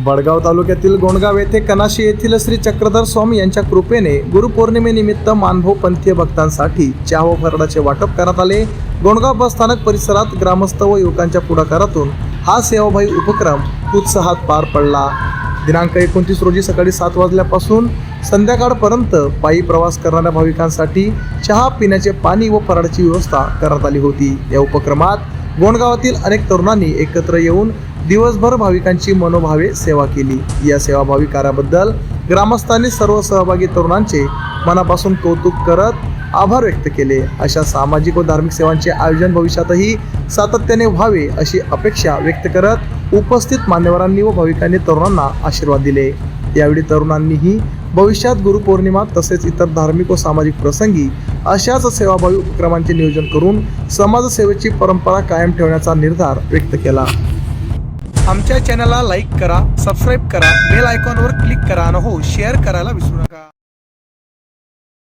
बडगाव तालुक्यातील गोंडगाव येथे कनाशी येथील श्री चक्रधर स्वामी यांच्या कृपेने गुरुपौर्णिमेनिमित्त मानभोव पंथीय भक्तांसाठी चहा व फराळाचे वाटप करण्यात आले। गोंडगाव बस स्थानक परिसरात ग्रामस्थ व युवकांच्या पुढाकारातून हा सेवाभावी उपक्रम उत्साहात पार पडला। दिनांक 29 रोजी सकाळी 7 वाजल्यापासून संध्याकाळपर्यंत पायी प्रवास करणाऱ्या भाविकांसाठी चहा, पिण्याचे पाणी व फराळाची व्यवस्था करण्यात आली होती। या उपक्रमात गोंडगावातील अनेक तरुणांनी एकत्र येऊन दिवसभर भाविकांची मनोभावे सेवा केली। या सेवाभावी कार्याबद्दल ग्रामस्थांनी सर्व सहभागी तरुणांचे मनापासून कौतुक करत आभार व्यक्त केले। अशा सामाजिक व धार्मिक सेवांचे आयोजन भविष्यातही सातत्याने व्हावे अशी अपेक्षा व्यक्त करत उपस्थित मान्यवरांनी व भाविकांनी तरुणांना आशीर्वाद दिले। यावेळी तरुणांनीही भविष्यात गुरुपौर्णिमा तसेच इतर धार्मिक व सामाजिक प्रसंगी अशाच सेवाभावी उपक्रमांचे नियोजन करून समाजसेवेची परंपरा कायम ठेवण्याचा निर्धार व्यक्त केला। आमच्या चॅनलला लाईक करा, सबस्क्राईब करा, बेल आयकॉनवर क्लिक करा आणि शेअर करायला विसरू नका।